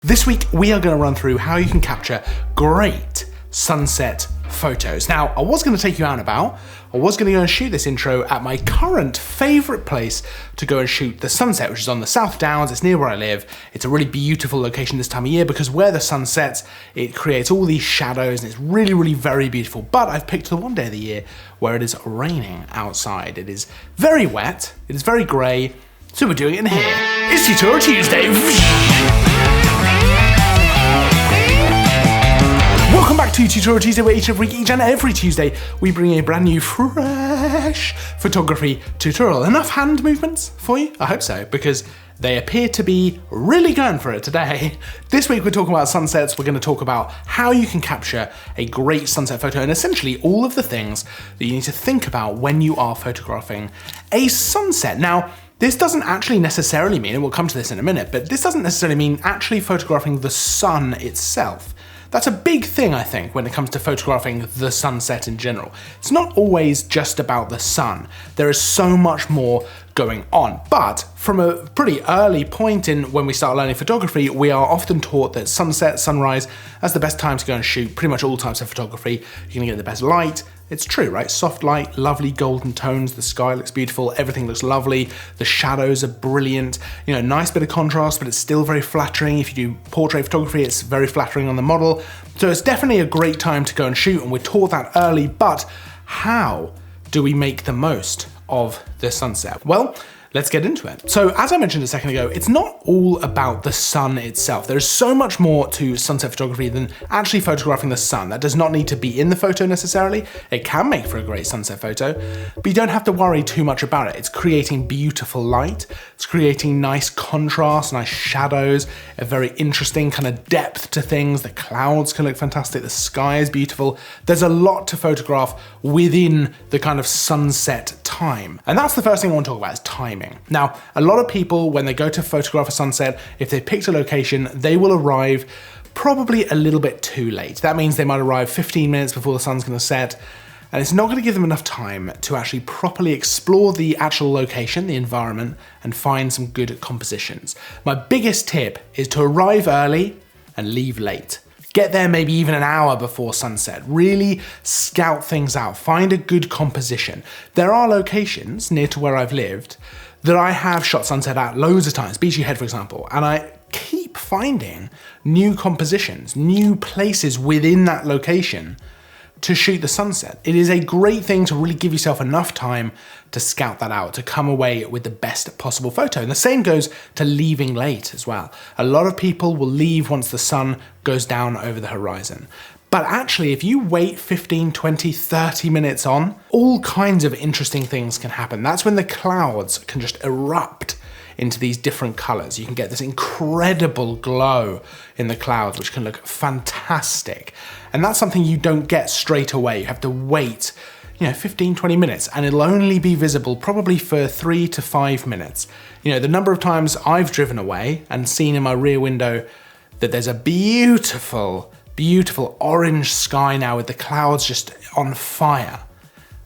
This week, we are going to run through how you can capture great sunset photos. Now, I was going to take you out and about. I was going to go and shoot this intro at my current favorite place to go and shoot the sunset, which is on the South Downs. It's near where I live. It's a really beautiful location this time of year because where the sun sets, it creates all these shadows and it's really, really very beautiful. But I've picked the one day of the year where it is raining outside. It is very wet. It is very grey. So we're doing it in here. It's Tutorial Tuesday. Welcome back to Tutorial Tuesday, where each and every Tuesday we bring a brand new fresh photography tutorial. Enough hand movements for you? I hope so, because they appear to be really going for it today. This week we're talking about sunsets. We're going to talk about how you can capture a great sunset photo and essentially all of the things that you need to think about when you are photographing a sunset. Now, this doesn't actually necessarily mean, and we'll come to this in a minute, but this doesn't necessarily mean actually photographing the sun itself. That's a big thing, I think, when it comes to photographing the sunset in general. It's not always just about the sun. There is so much more going on. But from a pretty early point in when we start learning photography, we are often taught that sunset, sunrise, that's the best time to go and shoot pretty much all types of photography. You're gonna get the best light. It's true, right? Soft light, lovely golden tones, the sky looks beautiful, everything looks lovely, the shadows are brilliant, you know, nice bit of contrast, but it's still very flattering. If you do portrait photography, it's very flattering on the model. So it's definitely a great time to go and shoot, and we're taught that early, but how do we make the most of the sunset? Well, let's get into it. So as I mentioned a second ago, it's not all about the sun itself. There's so much more to sunset photography than actually photographing the sun. That does not need to be in the photo necessarily. It can make for a great sunset photo, but you don't have to worry too much about it. It's creating beautiful light. It's creating nice contrast, nice shadows, a very interesting kind of depth to things. The clouds can look fantastic. The sky is beautiful. There's a lot to photograph within the kind of sunset time. And that's the first thing I want to talk about is timing. Now, a lot of people, when they go to photograph a sunset, if they picked a location, they will arrive probably a little bit too late. That means they might arrive 15 minutes before the sun's going to set, and it's not going to give them enough time to actually properly explore the actual location, the environment, and find some good compositions. My biggest tip is to arrive early and leave late. Get there maybe even an hour before sunset. Really scout things out. Find a good composition. There are locations near to where I've lived that I have shot sunset at loads of times, Beachy Head for example, and I keep finding new compositions, new places within that location to shoot the sunset. It is a great thing to really give yourself enough time to scout that out, to come away with the best possible photo. And the same goes to leaving late as well. A lot of people will leave once the sun goes down over the horizon. But actually, if you wait 15, 20, 30 minutes on, all kinds of interesting things can happen. That's when the clouds can just erupt into these different colors. You can get this incredible glow in the clouds, which can look fantastic. And that's something you don't get straight away. You have to wait, 15, 20 minutes, and it'll only be visible probably for 3 to 5 minutes. The number of times I've driven away and seen in my rear window that there's a beautiful orange sky now with the clouds just on fire.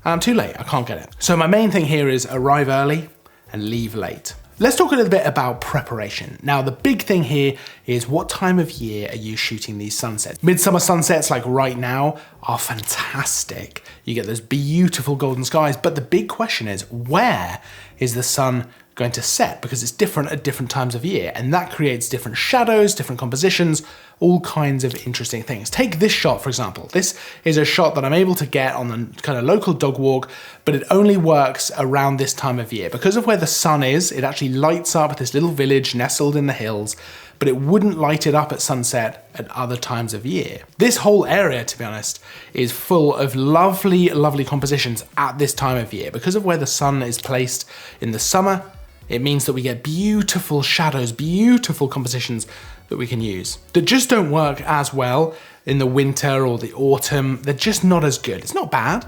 And I'm too late, I can't get it. So my main thing here is arrive early and leave late. Let's talk a little bit about preparation. Now, the big thing here is what time of year are you shooting these sunsets? Midsummer sunsets, like right now, are fantastic. You get those beautiful golden skies, but the big question is, where is the sun going to set? Because it's different at different times of year, and that creates different shadows, different compositions, all kinds of interesting things. Take this shot, for example. This is a shot that I'm able to get on the kind of local dog walk, but it only works around this time of year. Because of where the sun is, it actually lights up this little village nestled in the hills, but it wouldn't light it up at sunset at other times of year. This whole area, to be honest, is full of lovely, lovely compositions at this time of year. Because of where the sun is placed in the summer, it means that we get beautiful shadows, beautiful compositions that we can use that just don't work as well in the winter or the autumn. They're just not as good. It's not bad,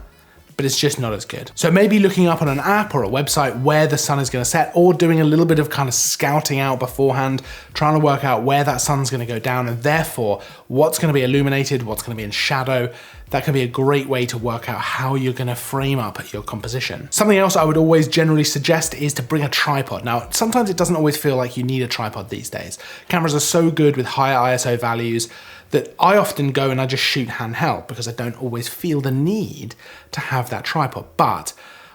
but it's just not as good. So maybe looking up on an app or a website where the sun is going to set, or doing a little bit of kind of scouting out beforehand, trying to work out where that sun's going to go down and therefore what's going to be illuminated, what's going to be in shadow. that can be a great way to work out how you're going to frame up your composition. Something else I would always generally suggest is to bring a tripod. Now, sometimes it doesn't always feel like you need a tripod these days. Cameras are so good with higher ISO values that I often go and I just shoot handheld because I don't always feel the need to have that tripod. But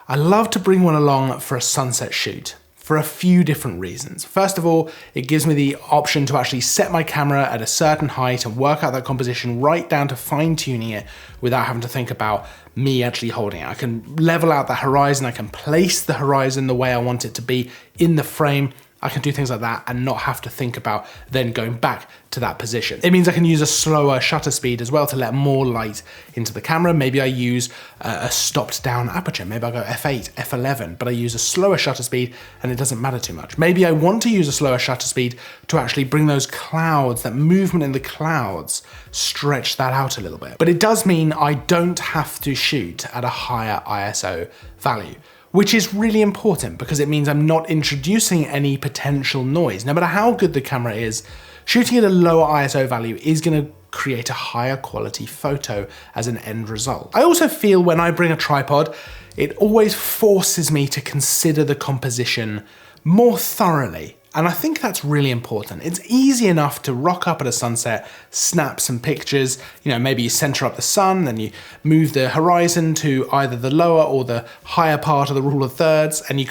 I love to bring one along for a sunset shoot for a few different reasons. First of all, it gives me the option to actually set my camera at a certain height and work out that composition right down to fine tuning it without having to think about me actually holding it. I can level out the horizon, I can place the horizon the way I want it to be in the frame. I can do things like that and not have to think about then going back to that position. It means I can use a slower shutter speed as well to let more light into the camera. Maybe I use a stopped down aperture. Maybe I go f8, f11, but I use a slower shutter speed and it doesn't matter too much. Maybe I want to use a slower shutter speed to actually bring those clouds, that movement in the clouds, stretch that out a little bit. But it does mean I don't have to shoot at a higher ISO value, which is really important because it means I'm not introducing any potential noise. No matter how good the camera is, shooting at a lower ISO value is going to create a higher quality photo as an end result. I also feel when I bring a tripod, it always forces me to consider the composition more thoroughly. And I think that's really important. It's easy enough to rock up at a sunset, snap some pictures, maybe you center up the sun, then you move the horizon to either the lower or the higher part of the rule of thirds, and you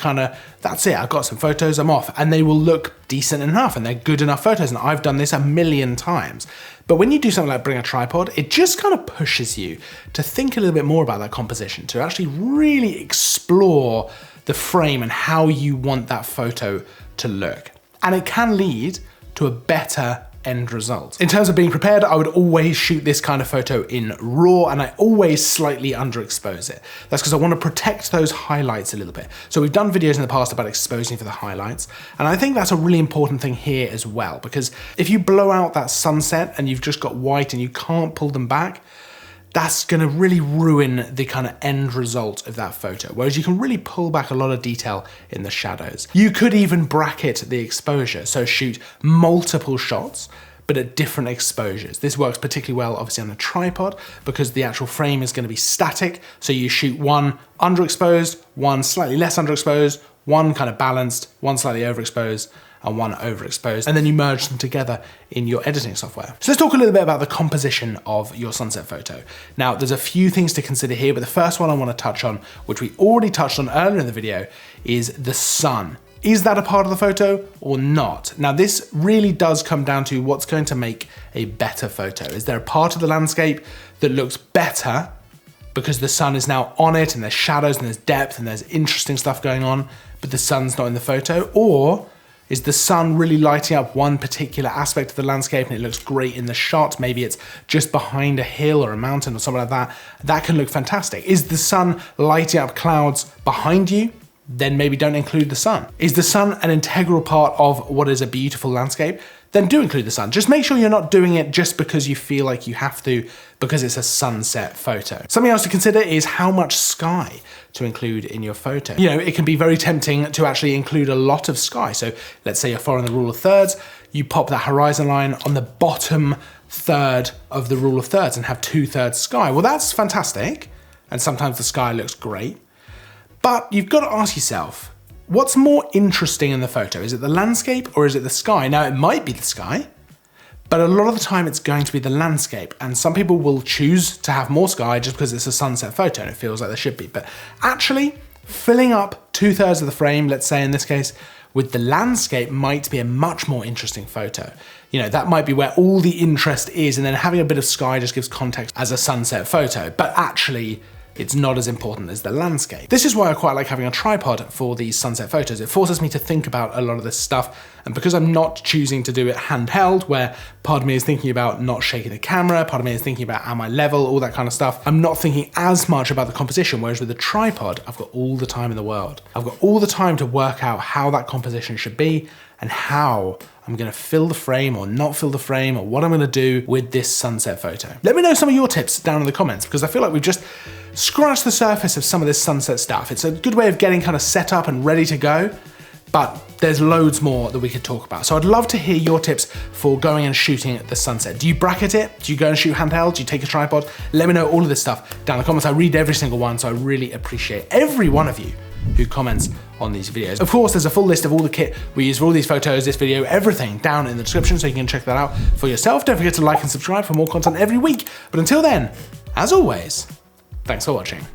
that's it, I've got some photos, I'm off. And they will look decent enough and they're good enough photos. And I've done this a million times. But when you do something like bring a tripod, it just kind of pushes you to think a little bit more about that composition, to actually really explore the frame and how you want that photo to look. And it can lead to a better end result. In terms of being prepared, I would always shoot this kind of photo in RAW and I always slightly underexpose it. That's because I want to protect those highlights a little bit. So we've done videos in the past about exposing for the highlights. And I think that's a really important thing here as well, because if you blow out that sunset and you've just got white and you can't pull them back, that's going to really ruin the kind of end result of that photo. Whereas you can really pull back a lot of detail in the shadows. You could even bracket the exposure, so shoot multiple shots, but at different exposures. This works particularly well, obviously, on a tripod because the actual frame is going to be static. So you shoot one underexposed, one slightly less underexposed, one kind of balanced, one slightly overexposed, and one overexposed, and then you merge them together in your editing software. So let's talk a little bit about the composition of your sunset photo. Now, there's a few things to consider here, but the first one I want to touch on, which we already touched on earlier in the video, is the sun. Is that a part of the photo or not? Now, this really does come down to what's going to make a better photo. Is there a part of the landscape that looks better because the sun is now on it and there's shadows and there's depth and there's interesting stuff going on, but the sun's not in the photo? Or is the sun really lighting up one particular aspect of the landscape and it looks great in the shot? Maybe it's just behind a hill or a mountain or something like that. That can look fantastic. Is the sun lighting up clouds behind you? Then maybe don't include the sun. Is the sun an integral part of what is a beautiful landscape? Then do include the sun. Just make sure you're not doing it just because you feel like you have to, because it's a sunset photo. Something else to consider is how much sky to include in your photo. It can be very tempting to actually include a lot of sky. So let's say you're following the rule of thirds, you pop that horizon line on the bottom third of the rule of thirds and have 2/3 sky. Well, that's fantastic. And sometimes the sky looks great. But you've got to ask yourself, what's more interesting in the photo? Is it the landscape or is it the sky? Now, it might be the sky, but a lot of the time it's going to be the landscape. And some people will choose to have more sky just because it's a sunset photo and it feels like there should be. But actually, filling up 2/3 of the frame, let's say in this case, with the landscape might be a much more interesting photo. That might be where all the interest is, and then having a bit of sky just gives context as a sunset photo. But actually, it's not as important as the landscape. This is why I quite like having a tripod for these sunset photos. It forces me to think about a lot of this stuff. And because I'm not choosing to do it handheld, where part of me is thinking about not shaking the camera, part of me is thinking about am I level, all that kind of stuff, I'm not thinking as much about the composition, whereas with the tripod, I've got all the time in the world. I've got all the time to work out how that composition should be and how I'm gonna fill the frame or not fill the frame or what I'm gonna do with this sunset photo. Let me know some of your tips down in the comments, because I feel like we've just scratched the surface of some of this sunset stuff. It's a good way of getting kind of set up and ready to go. but there's loads more that we could talk about. So I'd love to hear your tips for going and shooting at the sunset. Do you bracket it? Do you go and shoot handheld? Do you take a tripod? Let me know all of this stuff down in the comments. I read every single one, so I really appreciate every one of you who comments on these videos. Of course, there's a full list of all the kit we use for all these photos, this video, everything down in the description, so you can check that out for yourself. Don't forget to like and subscribe for more content every week. But until then, as always, thanks for watching.